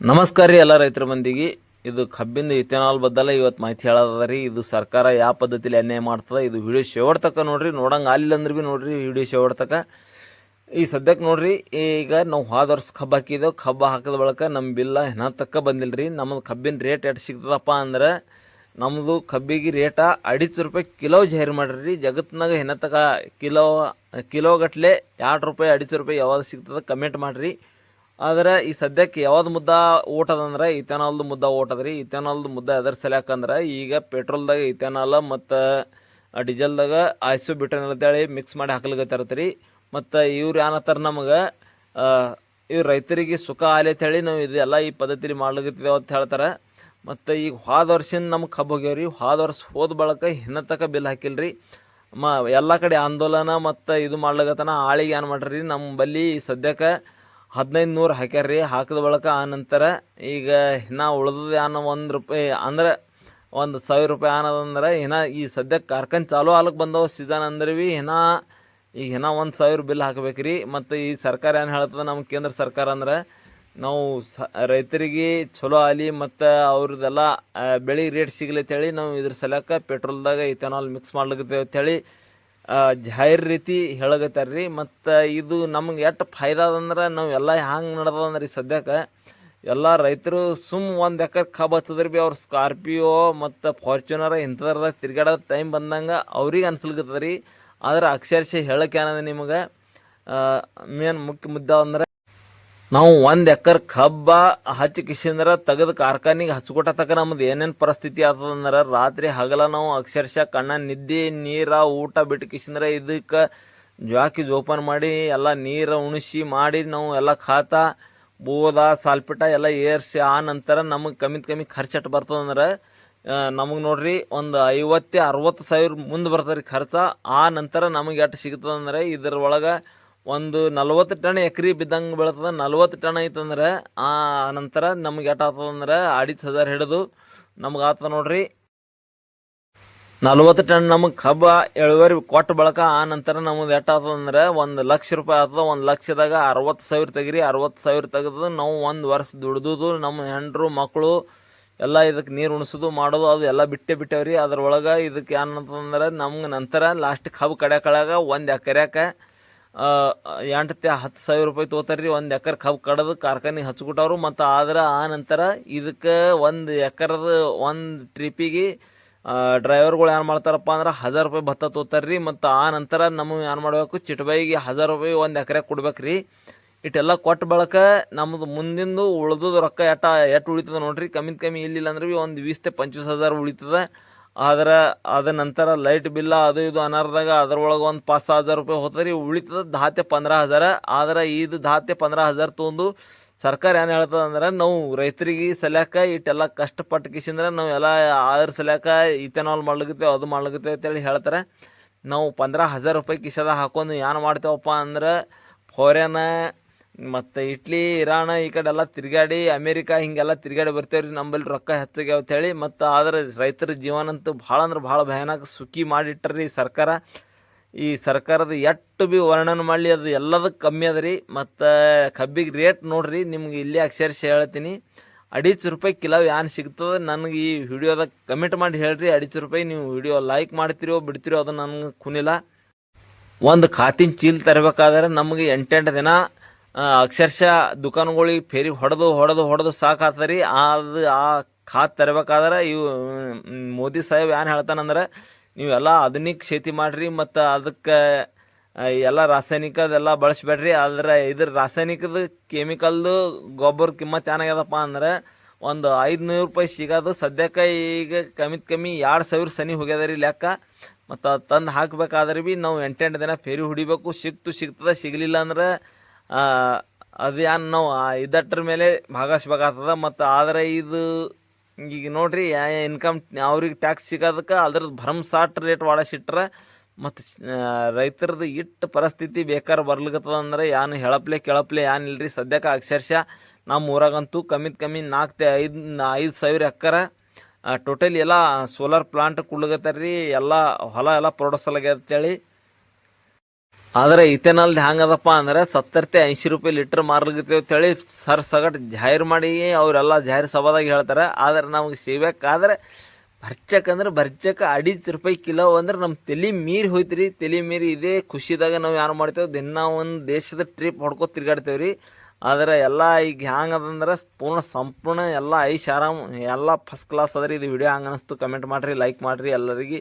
ನಮಸ್ಕಾರ ರೀ ಎಲ್ಲ ರೈತರ ಮಂದಿಗೆ. ಇದು ಕಬ್ಬಿಂದ ಇಥೆನಾಲ್ ಬದ್ದಲ್ಲ ಇವತ್ತು ಮಾಹಿತಿ ಹೇಳೋದ ರೀ. ಇದು ಸರ್ಕಾರ ಯಾವ ಪದ್ಧತಿಲಿ ಅನ್ಯಾಯ ಮಾಡ್ತದೆ. ಇದು ವಿಡಿಯೋ ಶೇವಡ್ ತಕ್ಕ ನೋಡ್ರಿ, ನೋಡಂಗೆ ಆಲಿಲ್ಲ ಅಂದ್ರೆ ಭೀ ನೋಡ್ರಿ ವಿಡಿಯೋ ಶೇವಡ್ ತಕ್ಕ. ಈ ಸದ್ಯಕ್ಕೆ ನೋಡ್ರಿ, ಈಗ ನಾವು ಹೋದ ವರ್ಷ ಕಬ್ಬು ಹಾಕಿದ್ದೆವು. ಕಬ್ಬು ಹಾಕಿದ ಬಳಿಕ ನಮ್ಮ ಬಿಲ್ಲ ಹೆಣ ತಕ್ಕ ಬಂದಿಲ್ಲ ರೀ. ನಮ್ಮದು ಕಬ್ಬಿನ ರೇಟ್ ಎಷ್ಟು ಸಿಗ್ತದಪ್ಪ ಅಂದ್ರೆ, ನಮ್ಮದು ಕಬ್ಬಿಗೆ ರೇಟ 250 ರೂಪಾಯಿ ಕಿಲೋ ಜಾರಿ ಮಾಡ್ರಿ. ಜಗತ್ತಿನಾಗ ಹೆಣ ತಕ ಕಿಲೋಗಟ್ಲೆ 2 ರೂಪಾಯಿ 250 ರೂಪಾಯಿ ಯಾವ್ದು ಸಿಗ್ತದೆ ಕಮೆಂಟ್ ಮಾಡಿರಿ. ಆದರೆ ಈ ಸದ್ಯಕ್ಕೆ ಯಾವ್ದು ಮುದ್ದ ಓಟದಂದ್ರೆ ಇಥೆನಾಲ್ದು ಮುದ್ದ ಓಟದ್ರಿ. ಇಥೆನಾಲ್ದು ಮುದ್ದ ಎದರ ಸಲ್ಯಾಕಂದ್ರೆ, ಈಗ ಪೆಟ್ರೋಲ್ದಾಗ ಇಥೆನಾಲ್ ಮತ್ತು ಡೀಸೆಲ್ದಾಗ ಐಸೋಬ್ಯೂಟೇನ್ ಅಂತೇಳಿ ಮಿಕ್ಸ್ ಮಾಡಿ ಹಾಕ್ಲಿಕತ್ತಾರತ್ರಿ. ಮತ್ತು ಇವ್ರು ಏನತ್ತಾರೆ ನಮಗೆ, ಇವ್ರು ರೈತರಿಗೆ ಸುಖ ಆಲಿ ಅಂತೇಳಿ ನಾವು ಇದೆಲ್ಲ ಈ ಪದ್ಧತಿ ಮಾಡ್ಲಿಕತ್ತೀವಿ ಅಂತ ಹೇಳ್ತಾರೆ. ಮತ್ತು ಈಗ ಹೋದ ವರ್ಷದಿಂದ ನಮ್ಗೆ ಕಬ್ಬು ಹೋಗ್ಯಾವ್ರಿ. ಹೋದ ವರ್ಷ ಹೋದ ಬಳಕ ಇನ್ನೂ ತಕ ಬಿಲ್ ಹಾಕಿಲ್ರಿ. ಎಲ್ಲ ಕಡೆ ಆಂದೋಲನ ಮತ್ತು ಇದು ಮಾಡ್ಲಿಕತ್ತಾನ. ಆಳಿಗೆ ಏನು ಮಾಡ್ರಿ, ನಮ್ಮ ಬಲ್ಲಿ ಸದ್ಯಕ್ಕೆ 1500 ಹಾಕ್ಯಾರ್ರಿ. ಹಾಕಿದ ಬಳಕ ಆ ನಂತರ ಈಗ ಇನ್ನೂ ಉಳ್ದದ ಏನೋ 1 ರೂಪಾಯಿ ಅಂದ್ರೆ 1000 ರೂಪಾಯಿ ಅನ್ನೋದಂದ್ರೆ ಇನ್ನೂ ಈ ಸದ್ಯಕ್ಕೆ ಕಾರ್ಖಾನೆ ಚಾಲೂ ಆಲಕ್ಕೆ ಬಂದವು ಸೀಸನ್ ಅಂದ್ರೆ ಭೀ ಈಗ ಇನ್ನೂ 1000 ಬಿಲ್ ಹಾಕಬೇಕು ರೀ. ಮತ್ತು ಈ ಸರ್ಕಾರ ಏನು ಹೇಳ್ತದೆ, ನಮ್ಮ ಕೇಂದ್ರ ಸರ್ಕಾರ ಅಂದ್ರೆ ನಾವು ರೈತರಿಗೆ ಚಲೋ ಆಲಿ ಮತ್ತು ಅವ್ರದ್ದೆಲ್ಲ ಬೆಳೆ ರೇಟ್ ಸಿಗಲಿ ಅಂತೇಳಿ ನಾವು ಇದ್ರ ಸಲಕ್ಕೆ ಪೆಟ್ರೋಲ್ದಾಗ ಇಥೆನಾಲ್ ಮಿಕ್ಸ್ ಮಾಡ್ಲಿಕ್ಕೆ ಅಂತೇಳಿ ಜಾಹಿರ್ ರೀತಿ ಹೇಳಗತ್ತಾರ ರೀ. ಮತ್ತು ಇದು ನಮ್ಗೆ ಎಷ್ಟು ಫಾಯ್ದ ಅದಂದ್ರೆ, ನಾವು ಎಲ್ಲ ಹ್ಯಾಂಗೆ ನಡೆದಂದ್ರೆ ಈ ಸದ್ಯಕ್ಕೆ ಎಲ್ಲ ರೈತರು ಒಂದು ಎಕರೆ ಕಬ್ಬು ಹಚ್ಚದ್ರಿ ಭೀ ಅವ್ರು ಸ್ಕಾರ್ಪಿಯೋ ಮತ್ತು ಫಾರ್ಚುನರ್ ಇಂಥದ್ರದಾಗ ತಿರ್ಗಾಡೋದು ಟೈಮ್ ಬಂದಂಗೆ ಅವ್ರಿಗೆ ಅನ್ಸಲ್ಕತ್ತದ ರೀ. ಆದ್ರೆ ಅಕ್ಷರಶಃ ಹೇಳಕ್ಕೆ ಏನದ ನಿಮಗೆ, ಮೇನ್ ಮುಖ್ಯ ಮುದ್ದೆ ಅಂದ್ರೆ, ನಾವು 1 ಎಕರೆ ಕಬ್ಬ ಹಚ್ಚಿ ಕಿಸಿಂದ್ರೆ ತೆಗೆದು ಕಾರ್ಖಾನೆಗೆ ಹಚ್ಕೊಟ್ಟ ತಕ್ಕ ನಮ್ದು ಏನೇನು ಪರಿಸ್ಥಿತಿ ಆಗ್ತದಂದ್ರೆ, ರಾತ್ರಿ ಹಗಲ ನಾವು ಅಕ್ಷರಶಃ ಕಣ್ಣ ನಿದ್ದೆ ನೀರು ಊಟ ಬಿಟ್ಟು ಕಿಸಿಂದ್ರೆ ಇದಕ್ಕೆ ಜ್ವಾಕಿ ಜೋಪಾನ ಮಾಡಿ ಎಲ್ಲ ನೀರು ಉಣಿಸಿ ಮಾಡಿ ನಾವು ಎಲ್ಲ ಖಾತ ಬೋದ ಸಾಲ್ಪಿಟ ಎಲ್ಲ ಏರಿಸಿ ಆ ನಂತರ ನಮಗೆ ಕಮ್ಮಿ ಖರ್ಚು ಬರ್ತದಂದ್ರೆ, ನಮಗೆ ನೋಡ್ರಿ ಒಂದು 50-60 ಸಾವಿರ ಮುಂದೆ ಬರ್ತದೆ ರೀ ಖರ್ಚು. ಆ ನಂತರ ನಮಗೆ ಎಷ್ಟು ಸಿಗ್ತದಂದ್ರೆ, ಇದ್ರ ಒಳಗೆ ಒಂದು 40 ಟನ್ ಎಕರೆ ಬಿದ್ದಂಗೆ ಬೀಳ್ತದೆ. 40 ಟನ್ ಐತಂದ್ರೆ ಆ ನಂತರ ನಮ್ಗೆ ಎಷ್ಟು ಆಗ್ತದಂದ್ರೆ 2500 ಹಿಡಿದು ನಮ್ಗೆ ಆಗ್ತದೆ ನೋಡ್ರಿ 40 ಟನ್ ನಮಗೆ ಕಬ್ಬ ಇಳುವರಿ ಕೊಟ್ಟ ಬಳಕ. ಆ ನಂತರ ನಮ್ಗೆ ಎಷ್ಟು ಆಗ್ತದಂದ್ರೆ 1 ಲಕ್ಷ ರೂಪಾಯಿ ಆಗ್ತದೆ. 1 ಲಕ್ಷದಾಗ 60,000 ತೆಗಿರಿ. 60,000 ತೆಗೆದು ನಾವು 1 ವರ್ಷ ದುಡ್ದು ನಮ್ಮ ಹೆಂಡ್ರು ಮಕ್ಕಳು ಎಲ್ಲ ಇದಕ್ಕೆ ನೀರು ಉಣಿಸೋದು ಮಾಡೋದು ಅದು ಎಲ್ಲ ಬಿಟ್ಟೇವ್ರಿ. ಅದ್ರೊಳಗೆ ಇದಕ್ಕೆ ಏನಂತಂದ್ರೆ ನಮ್ಗೆ ನಂತರ ಲಾಸ್ಟ್ ಕಬ್ಬು ಕಡೆಕಳಾಗ 1 ಎಕರೆಗೆ 8-10 ರೂಪಾಯಿ ತೊಗೋತಾರೆ ರೀ. 1 ಎಕರೆ ಕಬ್ಬು ಕಡ್ದು ಕಾರ್ಖಾನೆಗೆ ಹಚ್ಕೊಟ್ಟವ್ರು. ಮತ್ತು ಆದ್ರೆ ಆ ನಂತರ ಇದಕ್ಕೆ 1 ಎಕರೆದು 1 ಟ್ರಿಪ್ಪಿಗೆ ಡ್ರೈವರ್ಗಳು ಏನು ಮಾಡ್ತಾರಪ್ಪ ಅಂದ್ರೆ 1000 ರೂಪಾಯಿ ಭತ್ತ ತೊಗೋತಾರೆ ರೀ. ಮತ್ತು ಆ ನಂತರ ನಮಗೆ ಏನು ಮಾಡಬೇಕು, ಚಿಟ್ಬೈಗೆ 1000 ರೂಪಾಯಿ 1 ಎಕರೆ ಕೊಡ್ಬೇಕು ರೀ. ಇಟ್ಟೆಲ್ಲ ಕೊಟ್ಟ ಬಳಕ ನಮ್ಮದು ಮುಂದಿಂದು ಉಳ್ದದ ರೊಕ್ಕ ಎಷ್ಟು ಉಳಿತದೆ ನೋಡ್ರಿ. ಕಮ್ಮಿ ಇಲ್ಲಿಲ್ಲ ಅಂದ್ರೆ ಭೀ ಒಂದು 20-25 ಉಳಿತದೆ. ಆದ್ರೆ ಅದ ನಂತರ ಲೈಟ್ ಬಿಲ್ಲ ಅದು ಇದು ಅನಾರ್ದಾಗ ಅದ್ರೊಳಗೆ ಒಂದು 5,000 ರೂಪಾಯಿ ಹೋಗ್ತದೆ ರೀ. ಉಳಿತದ 10-15,000. ಆದ್ರೆ ಇದು 10-15,000 ತೊಗೊಂಡು ಸರ್ಕಾರ ಏನು ಹೇಳ್ತದೆ ಅಂದ್ರೆ, ನಾವು ರೈತರಿಗೆ ಸಲ್ಯಾಕ ಇಟ್ಟೆಲ್ಲ ಕಷ್ಟಪಟ್ಟು ಕಿಸಿಂದ್ರೆ ನಾವು ಎಲ್ಲ ಅದ್ರ ಸಲ್ಯಾಕ ಇಥೆನಾಲ್ ಮಾಡ್ಲಿಕ್ಕೆ ಅದು ಮಾಡ್ಲಿಕ್ಕೆ ಅಂತೇಳಿ ಹೇಳ್ತಾರೆ. ನಾವು 15,000 ರೂಪಾಯಿ ಕಿಸದ ಹಾಕೊಂಡು ಏನು ಮಾಡ್ತೇವಪ್ಪ ಅಂದ್ರೆ, ಫಾರಿನ್ ಮತ್ತು ಇಟ್ಲಿ ಇರಾನ್ ಈ ಕಡೆ ಎಲ್ಲ ತಿರುಗಾಡಿ ಅಮೇರಿಕಾ ಹಿಂಗೆಲ್ಲ ತಿರುಗಾಡಿ ಬರ್ತೇವ್ರಿ. ನಂಬಲ್ಲಿ ರೊಕ್ಕ ಹೆಚ್ಚಾಗಿ ಅಂತೇಳಿ. ಮತ್ತು ಆದ್ರೆ ರೈತರ ಜೀವನ ಅಂತೂ ಭಾಳ ಅಂದ್ರೆ ಭಾಳ ಭಯಾನಕ ಸುಖಿ ಮಾಡಿಟ್ರಿ ಸರ್ಕಾರ. ಈ ಸರ್ಕಾರದ ಎಷ್ಟು ಭೀ ವರ್ಣನೆ ಮಾಡಲಿ ಅದು ಎಲ್ಲದಕ್ಕೆ ಕಮ್ಮಿ ಅದ ರೀ. ಮತ್ತು ಕಬ್ಬಿಗೆ ರೇಟ್ ನೋಡ್ರಿ, ನಿಮ್ಗೆ ಇಲ್ಲಿ ಅಕ್ಷರಶಃ ಹೇಳ್ತೀನಿ, 250 ರೂಪಾಯಿ ಕಿಲೋ ಏನು ಸಿಗ್ತದೆ ನನಗೆ ಈ ವಿಡಿಯೋದಾಗ ಕಮೆಂಟ್ ಮಾಡಿ ಹೇಳ್ರಿ. 250 ರೂಪಾಯಿ ನೀವು ವಿಡಿಯೋ ಲೈಕ್ ಮಾಡ್ತಿರೋ ಬಿಡ್ತಿರೋ ಅದು ನನಗೆ ಕುನಿಲ್ಲ. ಒಂದು ಖಾತಿನ ಚೀಲ ತರಬೇಕಾದ್ರೆ ನಮಗೆ 8 ದಿನ ಅಕ್ಷರಶಃ ದುಕಾನುಗಳಿಗೆ ಫೇರಿ ಹೊಡೆದು ಸಾಕಾಗ್ತದೆ ರೀ. ಅದು ಆ ಖಾತ್ ತರಬೇಕಾದ್ರೆ ಇವು ಮೋದಿ ಸಾಹೇಬ್ ಏನು ಹೇಳ್ತಾನಂದ್ರೆ, ನೀವೆಲ್ಲ ಆಧುನಿಕ ಶೇತಿ ಮಾಡಿರಿ ಮತ್ತು ಅದಕ್ಕೆ ಎಲ್ಲ ರಾಸಾಯನಿಕದೆಲ್ಲ ಬಳಸಬೇಡ್ರಿ. ಆದರೆ ಇದ್ರ ರಾಸಾಯನಿಕದ ಕೆಮಿಕಲ್ದು ಗೊಬ್ಬರ ಕಿಮ್ಮತ್ತು ಏನಾಗ್ಯದಪ್ಪ ಅಂದ್ರೆ, ಒಂದು 500 ರೂಪಾಯಿ ಸಿಗೋದು ಸದ್ಯಕ್ಕೆ ಈಗ ಕಮ್ಮಿ 2,000 ಸನಿ ಹೋಗ್ಯದ ರೀ ಲೆಕ್ಕ. ಮತ್ತು ಅದು ತಂದು ಹಾಕಬೇಕಾದ್ರೆ ಭೀ ನಾವು 8 ದಿನ ಫೇರಿ ಹೊಡಿಬೇಕು. ಸಿಗ್ತದೆ, ಸಿಗಲಿಲ್ಲ ಅಂದ್ರೆ ಅದು ಏನು ನಾವು ಇದಟ್ರ ಮೇಲೆ ಭಾಗಿಸ್ಬೇಕಾಗ್ತದೆ. ಮತ್ತು ಆದರೆ ಇದು ಈಗ ನೋಡ್ರಿ, ಇನ್ಕಮ್ ಅವ್ರಿಗೆ ಟ್ಯಾಕ್ಸ್ ಸಿಗೋದಕ್ಕೆ ಅದ್ರದ್ದು ಭರಮ್ಸಾಟ್ ರೇಟ್ ವಾಡಸಿಟ್ರೆ ಮತ್ತು ರೈತರದ್ದು ಇಟ್ಟು ಪರಿಸ್ಥಿತಿ ಬೇಕಾದ್ರೆ ಬರ್ಲಿಕ್ಕತ್ತದ ಅಂದ್ರೆ ಏನು ಹೇಳಪ್ಲೆ ಕೇಳಪ್ಲೆ ಏನಿಲ್ಲ ರೀ. ಸದ್ಯಕ್ಕೆ ಅಕ್ಷರಶಃ ನಮ್ಮ ಊರಾಗಂತೂ ಕಮ್ಮಿ 4-5 ಎಕರೆ ಟೋಟಲಿ ಎಲ್ಲ ಸೋಲಾರ್ ಪ್ಲಾಂಟ್ ಕುಡ್ಲಿಕತ್ತಾರ ರೀ. ಎಲ್ಲ ಹೊಲ ಎಲ್ಲ ಪ್ರೋಡಸಲಾಗ್ಯದ ಅಂತೇಳಿ ಆದರೆ ಇಥೆನಾಲ್ದು ಹ್ಯಾಂಗದಪ್ಪ ಅಂದ್ರೆ 70-80 ರೂಪಾಯಿ ಲೀಟ್ರ್ ಮಾರ್ಲಿಕತ್ತೇವೆ ಅಂತೇಳಿ ಸಗಟ್ ಜಾಹಿರ್ ಮಾಡಿ ಅವರೆಲ್ಲ ಜಾಹಿರ್ ಸಭಾದಾಗ ಹೇಳ್ತಾರೆ. ಆದರೆ ನಮಗೆ ಸಿಗ್ಬೇಕಾದ್ರೆ ಭರ್ಚಕ್ 2.5 ರೂಪಾಯಿ ಕಿಲೋ ಅಂದ್ರೆ ನಮ್ಮ ತಲೆ ಮೀರಿ ಹೋಯ್ತು ರೀ. ತಲೆ ಮೀರಿ ಇದೇ ಖುಷಿದಾಗ ನಾವು ಏನು ಮಾಡ್ತೇವೆ, ದಿನ ಒಂದು ದೇಶದ ಟ್ರಿಪ್ ಹೊಡ್ಕೊ ತಿರ್ಗಾಡ್ತೇವೆ ರೀ. ಆದರೆ ಎಲ್ಲ ಈಗ ಹ್ಯಾಂಗದಂದ್ರೆ ಸಂಪೂರ್ಣ ಎಲ್ಲ ಐಷ್ ಆರಾಮ್ ಎಲ್ಲ ಫಸ್ಟ್ ಕ್ಲಾಸ್ ಅದ ರೀ. ಇದು ವಿಡಿಯೋ ಹಂಗೆ ಅನಿಸ್ತು ಕಮೆಂಟ್ ಮಾಡಿರಿ, ಲೈಕ್ ಮಾಡಿರಿ ಎಲ್ಲರಿಗೆ.